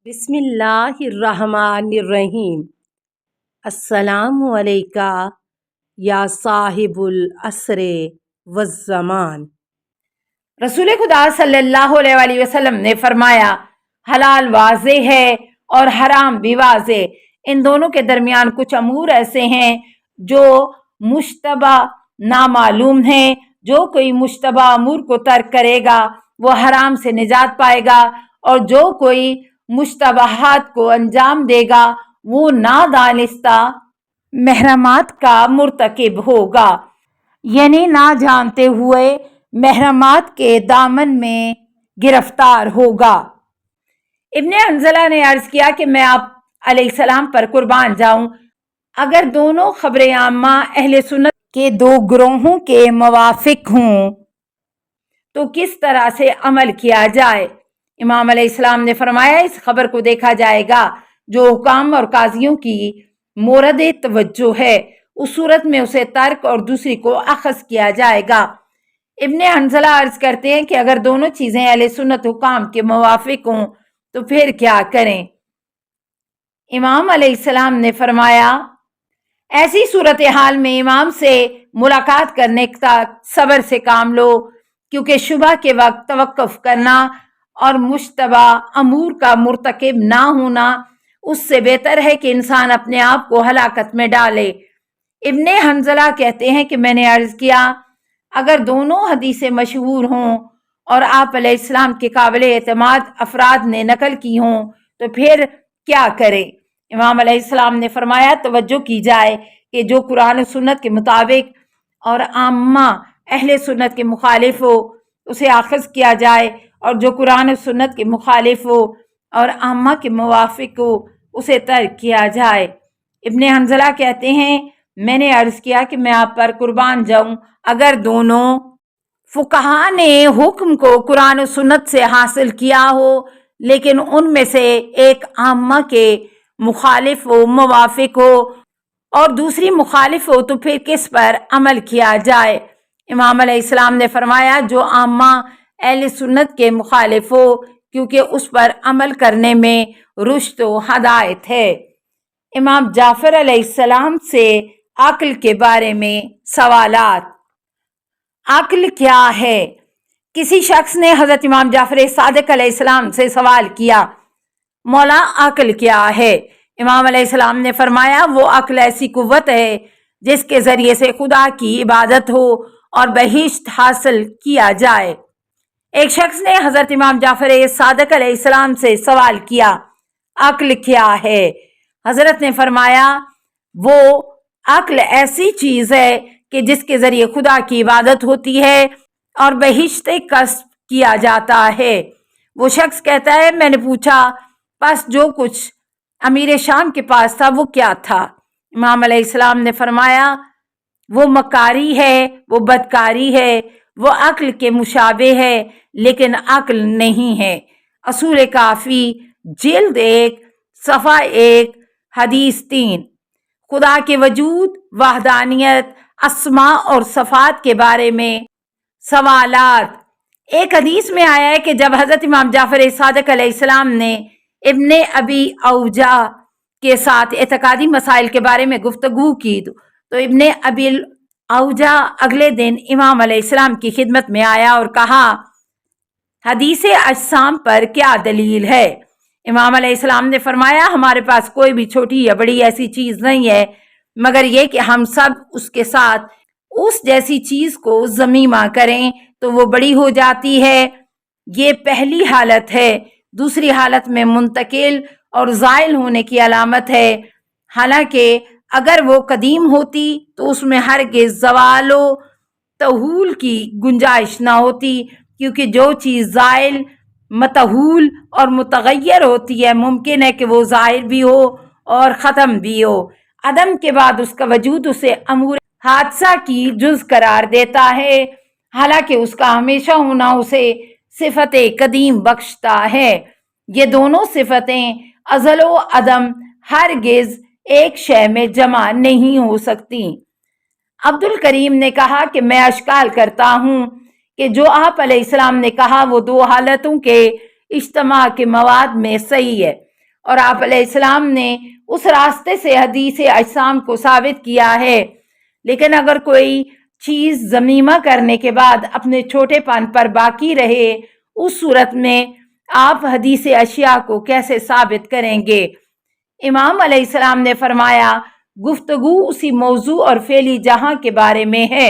بسم اللہ الرحمن الرحیم۔ السلام علیکہ یا صاحب العصر والزمان۔ رسول خدا صلی اللہ علیہ وآلہ وسلم نے فرمایا، حلال واضح ہے اور حرام بھی واضح۔ ان دونوں کے درمیان کچھ امور ایسے ہیں جو مشتبہ نامعلوم ہیں۔ جو کوئی مشتبہ امور کو ترک کرے گا وہ حرام سے نجات پائے گا، اور جو کوئی مشتبہات کو انجام دے گا وہ نادانستہ محرمات کا مرتکب ہوگا، یعنی نہ جانتے ہوئے محرمات کے دامن میں گرفتار ہوگا۔ ابن حنظلہ نے عرض کیا کہ میں آپ علیہ السلام پر قربان جاؤں اگر دونوں خبر عامہ اہل سنت کے دو گروہوں کے موافق ہوں تو کس طرح سے عمل کیا جائے؟ امام علیہ السلام نے فرمایا، اس خبر کو دیکھا جائے گا جو حکام اور قاضیوں کی مورد توجہ ہے، اس صورت میں اسے ترک اور دوسری کو اخذ کیا جائے گا۔ ابن حنظلہ عرض کرتے ہیں کہ اگر دونوں چیزیں اہل سنت حکام کے موافق ہوں تو پھر کیا کریں؟ امام علیہ السلام نے فرمایا، ایسی صورتحال میں امام سے ملاقات کرنے تک صبر سے کام لو، کیونکہ شبہ کے وقت توقف کرنا اور مشتبہ امور کا مرتکب نہ ہونا اس سے بہتر ہے کہ انسان اپنے آپ کو ہلاکت میں ڈالے۔ ابن حنظلہ کہتے ہیں کہ میں نے عرض کیا، اگر دونوں حدیثیں مشہور ہوں اور آپ علیہ السلام کے قابل اعتماد افراد نے نقل کی ہوں تو پھر کیا کریں؟ امام علیہ السلام نے فرمایا، توجہ کی جائے کہ جو قرآن و سنت کے مطابق اور عامہ اہل سنت کے مخالف ہو اسے اخذ کیا جائے، اور جو قرآن و سنت کے مخالف ہو اور عامہ کے موافق ہو اسے ترک کیا جائے۔ ابن حنظلہ کہتے ہیں، میں نے عرض کیا کہ میں آپ پر قربان جاؤں اگر دونوں فقہا نے حکم کو قرآن و سنت سے حاصل کیا ہو لیکن ان میں سے ایک عامہ کے مخالف ہو، موافق ہو، اور دوسری مخالف ہو تو پھر کس پر عمل کیا جائے؟ امام علیہ السلام نے فرمایا، جو عامہ اہل سنت کے مخالف ہو، کیونکہ اس پر عمل کرنے میں رشد و ہدایت ہے۔ امام جعفر علیہ السلام سے عقل کے بارے میں سوالات۔ عقل کیا ہے؟ کسی شخص نے حضرت امام جعفر صادق علیہ السلام سے سوال کیا، مولا عقل کیا ہے؟ امام علیہ السلام نے فرمایا، وہ عقل ایسی قوت ہے جس کے ذریعے سے خدا کی عبادت ہو اور بہشت حاصل کیا جائے۔ ایک شخص نے حضرت امام جعفر صادق علیہ السلام سے سوال کیا، عقل کیا ہے؟ حضرت نے فرمایا، وہ عقل ایسی چیز ہے کہ جس کے ذریعے خدا کی عبادت ہوتی ہے اور بہشت کسب کیا جاتا ہے۔ وہ شخص کہتا ہے، میں نے پوچھا، پس جو کچھ امیر شام کے پاس تھا وہ کیا تھا؟ امام علیہ السلام نے فرمایا، وہ مکاری ہے، وہ بدکاری ہے، وہ عقل کے مشابہ ہے لیکن عقل نہیں ہے۔ اصول کافی جلد 1 صفحہ 1 حدیث 3۔ خدا کے وجود، وحدانیت، اسماء اور صفات کے بارے میں سوالات۔ ایک حدیث میں آیا ہے کہ جب حضرت امام جعفر صادق علیہ السلام نے ابن ابی اوجا کے ساتھ اعتقادی مسائل کے بارے میں گفتگو کی تو ابن ابی اوجا اگلے دن امام علیہ السلام کی خدمت میں آیا اور کہا، حدیث اجسام پر کیا دلیل ہے؟ امام علیہ السلام نے فرمایا، ہمارے پاس کوئی بھی چھوٹی یا بڑی ایسی چیز نہیں ہے مگر یہ کہ ہم سب اس کے ساتھ اس جیسی چیز کو ضمیمہ کریں تو وہ بڑی ہو جاتی ہے۔ یہ پہلی حالت ہے۔ دوسری حالت میں منتقل اور زائل ہونے کی علامت ہے، حالانکہ اگر وہ قدیم ہوتی تو اس میں ہرگز زوال و تحول کی گنجائش نہ ہوتی، کیونکہ جو چیز زائل، متحول اور متغیر ہوتی ہے ممکن ہے کہ وہ ظاہر بھی ہو اور ختم بھی ہو۔ عدم کے بعد اس کا وجود اسے امور حادثہ کی جز قرار دیتا ہے، حالانکہ اس کا ہمیشہ ہونا اسے صفت قدیم بخشتا ہے۔ یہ دونوں صفتیں ازل و عدم ہرگز ایک شے میں جمع نہیں ہو سکتی۔ عبد الکریم نے کہا کہ میں اشکال کرتا ہوں کہ جو آپ علیہ السلام نے کہا وہ 2 حالتوں کے اجتماع کے مواد میں صحیح ہے، اور آپ علیہ السلام نے اس راستے سے حدیث اجسام کو ثابت کیا ہے۔ لیکن اگر کوئی چیز ضمیمہ کرنے کے بعد اپنے چھوٹے پن پر باقی رہے، اس صورت میں آپ حدیث اشیاء کو کیسے ثابت کریں گے؟ امام علیہ السلام نے فرمایا، گفتگو اسی موضوع اور فعلی جہاں کے بارے میں ہے،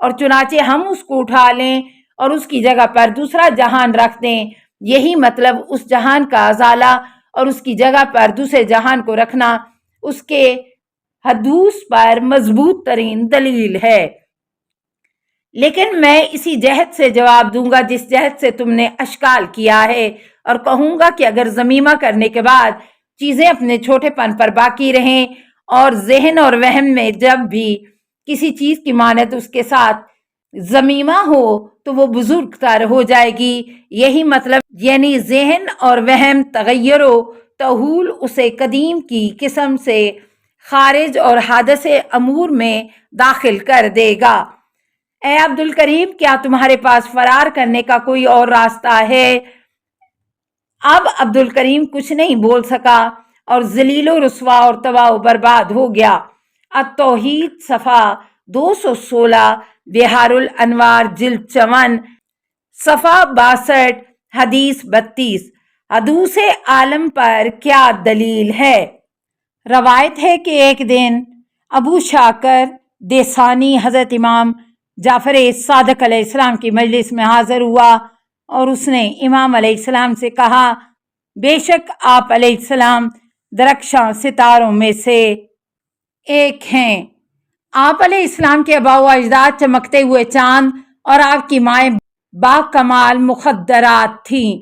اور چنانچہ ہم اس کو اٹھا لیں اور اس کی جگہ پر دوسرا جہان رکھ دیں، یہی مطلب اس جہان کا ازالہ اور اس کی جگہ پر دوسرے جہان کو رکھنا اس کے حدوث پر مضبوط ترین دلیل ہے۔ لیکن میں اسی جہت سے جواب دوں گا جس جہت سے تم نے اشکال کیا ہے، اور کہوں گا کہ اگر ضمیمہ کرنے کے بعد چیزیں اپنے چھوٹے پن پر باقی رہیں اور ذہن اور وہم میں جب بھی کسی چیز کی مانند اس کے ساتھ ضمیمہ ہو تو وہ بزرگ تر ہو جائے گی، یہی مطلب یعنی ذہن اور وہم تغیر و تحول اسے قدیم کی قسم سے خارج اور حادث امور میں داخل کر دے گا۔ اے عبد الکریم، کیا تمہارے پاس فرار کرنے کا کوئی اور راستہ ہے؟ اب عبد الکریم کچھ نہیں بول سکا اور ذلیل و رسوا اور تباہ و برباد ہو گیا۔ التوحید صفحہ 216، بحار الانوار جلد 54، صفحہ 62، حدیث 32۔ حدوث عالم پر کیا دلیل ہے؟ روایت ہے کہ ایک دن ابو شاکر دیسانی حضرت امام جعفر صادق علیہ السلام کی مجلس میں حاضر ہوا اور اس نے امام علیہ السلام سے کہا، بے شک آپ علیہ السلام درخشاں ستاروں میں سے ایک ہیں۔ آپ علیہ السلام کے آباء و اجداد چمکتے ہوئے چاند اور آپ کی مائیں با کمال مخدرات تھیں۔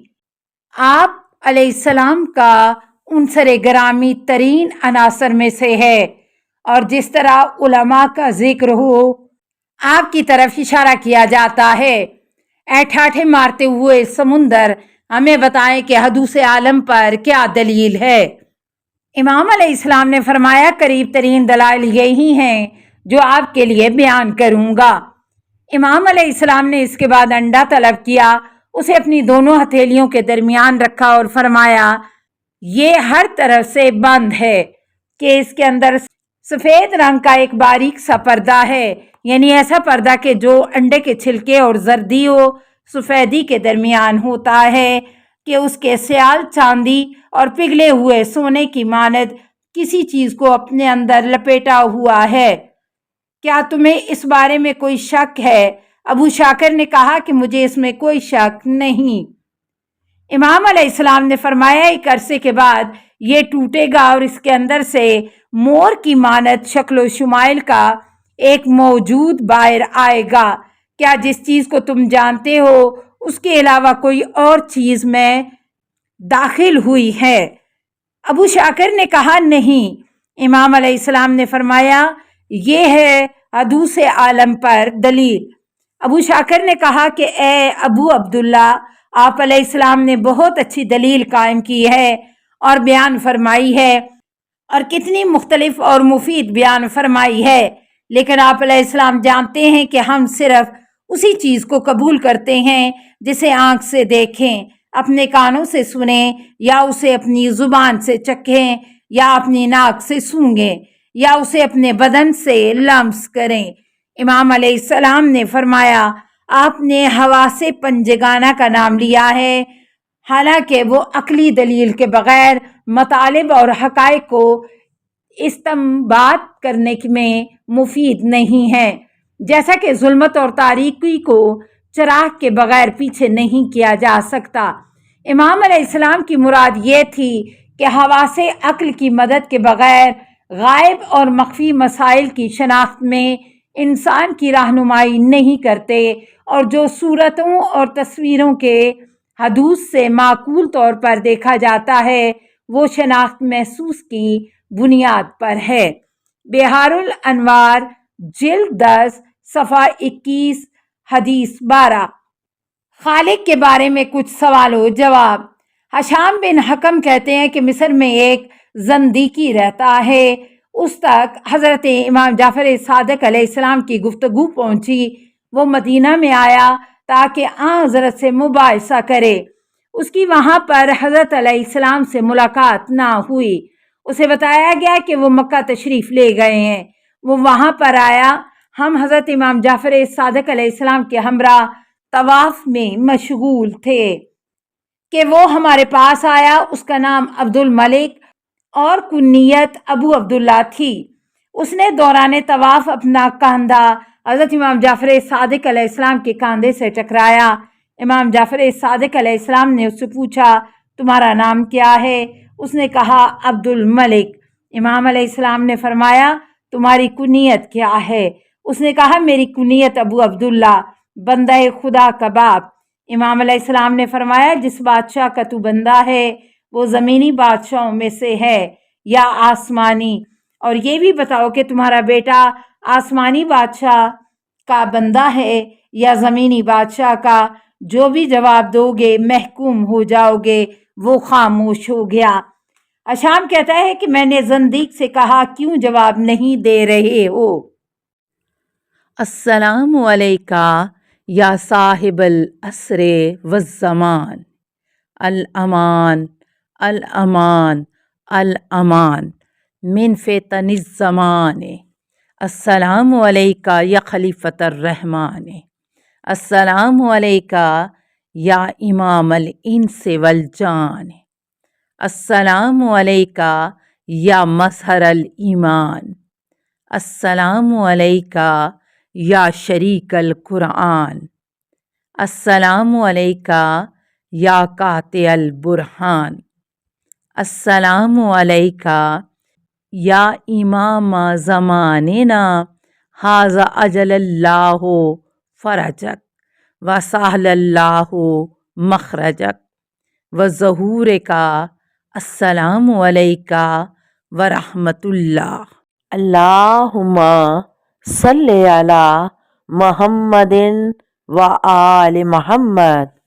آپ علیہ السلام کا عنصر گرامی ترین عناصر میں سے ہے، اور جس طرح علماء کا ذکر ہو آپ کی طرف اشارہ کیا جاتا ہے۔ اے ٹھاٹھے مارتے ہوئے سمندر، ہمیں بتائیں کہ حدوث عالم پر کیا دلیل ہے؟ امام علیہ السلام نے فرمایا، قریب ترین دلائل یہی ہیں جو آپ کے لیے بیان کروں گا۔ امام علیہ السلام نے اس کے بعد انڈا طلب کیا، اسے اپنی دونوں ہتھیلیوں کے درمیان رکھا اور فرمایا، یہ ہر طرف سے بند ہے کہ اس کے اندر سفید رنگ کا ایک باریک سا پردہ ہے، یعنی ایسا پردہ کہ جو انڈے کے چھلکے اور زردی و سفیدی کے درمیان ہوتا ہے، کہ اس کے سیال چاندی اور پگھلے ہوئے سونے کی مانند کسی چیز کو اپنے اندر لپیٹا ہوا ہے۔ کیا تمہیں اس بارے میں کوئی شک ہے؟ ابو شاکر نے کہا کہ مجھے اس میں کوئی شک نہیں۔ امام علیہ السلام نے فرمایا، ایک عرصے کے بعد یہ ٹوٹے گا اور اس کے اندر سے مور کی مانند شکل و شمائل کا ایک موجود باہر آئے گا۔ کیا جس چیز کو تم جانتے ہو اس کے علاوہ کوئی اور چیز میں داخل ہوئی ہے؟ ابو شاکر نے کہا، نہیں۔ امام علیہ السلام نے فرمایا، یہ ہے حدوث عالم پر دلیل۔ ابو شاکر نے کہا کہ اے ابو عبداللہ، آپ علیہ السلام نے بہت اچھی دلیل قائم کی ہے اور بیان فرمائی ہے، اور کتنی مختلف اور مفید بیان فرمائی ہے، لیکن آپ علیہ السلام جانتے ہیں کہ ہم صرف اسی چیز کو قبول کرتے ہیں جسے آنکھ سے دیکھیں، اپنے کانوں سے سنیں، یا اسے اپنی زبان سے چکھیں، یا اپنی ناک سے سونگیں، یا اسے اپنے بدن سے لمس کریں۔ امام علیہ السلام نے فرمایا، آپ نے حواس پنجگانہ کا نام لیا ہے، حالانکہ وہ عقلی دلیل کے بغیر مطالب اور حقائق کو استنباط کرنے میں مفید نہیں ہے، جیسا کہ ظلمت اور تاریکی کو چراغ کے بغیر پیچھے نہیں کیا جا سکتا۔ امام علیہ السلام کی مراد یہ تھی کہ حواس عقل کی مدد کے بغیر غائب اور مخفی مسائل کی شناخت میں انسان کی رہنمائی نہیں کرتے، اور جو صورتوں اور تصویروں کے حدوث سے معقول طور پر دیکھا جاتا ہے وہ شناخت محسوس کی بنیاد پر ہے۔ بحار الانوار جلد 10، صفحہ 21، حدیث 12۔ خالق کے بارے میں کچھ سوال و جواب۔ حشام بن حکم کہتے ہیں کہ مصر میں ایک زندیقی رہتا ہے، اس تک حضرت امام جعفر صادق علیہ السلام کی گفتگو پہنچی۔ وہ مدینہ میں آیا تاکہ آن حضرت سے مباحثہ کرے۔ اس کی وہاں پر حضرت علیہ السلام سے ملاقات نہ ہوئی۔ اسے بتایا گیا کہ وہ مکہ تشریف لے گئے ہیں۔ وہ وہاں پر آیا، ہم حضرت امام جعفر صادق علیہ السلام کے ہمراہ طواف میں مشغول تھے کہ وہ ہمارے پاس آیا۔ اس کا نام عبد الملک اور کنیت ابو عبداللہ تھی۔ اس نے دوران طواف اپنا کاندھا حضرت امام جعفر صادق علیہ السلام کے کاندھے سے ٹکرایا۔ امام جعفر صادق علیہ السلام نے اس سے پوچھا، تمہارا نام کیا ہے؟ اس نے کہا عبد الملک۔ امام علیہ السلام نے فرمایا، تمہاری کنیت کیا ہے؟ اس نے کہا، میری کنیت ابو عبداللہ، بندہ خدا کا باپ۔ امام علیہ السلام نے فرمایا، جس بادشاہ کا تو بندہ ہے وہ زمینی بادشاہوں میں سے ہے یا آسمانی؟ اور یہ بھی بتاؤ کہ تمہارا بیٹا آسمانی بادشاہ کا بندہ ہے یا زمینی بادشاہ کا؟ جو بھی جواب دو گے محکوم ہو جاؤ گے۔ وہ خاموش ہو گیا۔ اشام کہتا ہے کہ میں نے زندیق سے کہا، کیوں جواب نہیں دے رہے ہو؟ السلام علیکہ یا صاحب العصر والزمان، الامان الامان الامان من فتن الزمان، السلام علیکہ یا خلیفۃ الرحمن، السلام علیکہ یا امام الانس والجان، السلام علیکہ یا مظہر الایمان، السلام علیکہ یا شریک القرآن، السلام علیکہ یا قاطع البرہان، السلام علیکہ یا امام زماننا، ھذا اجل اللہ فرجک وسہل اللہ مخرجک وظہورک، السلام علیکہ ورحمۃ اللہ۔ اللہم صلی علی محمد و آل محمد۔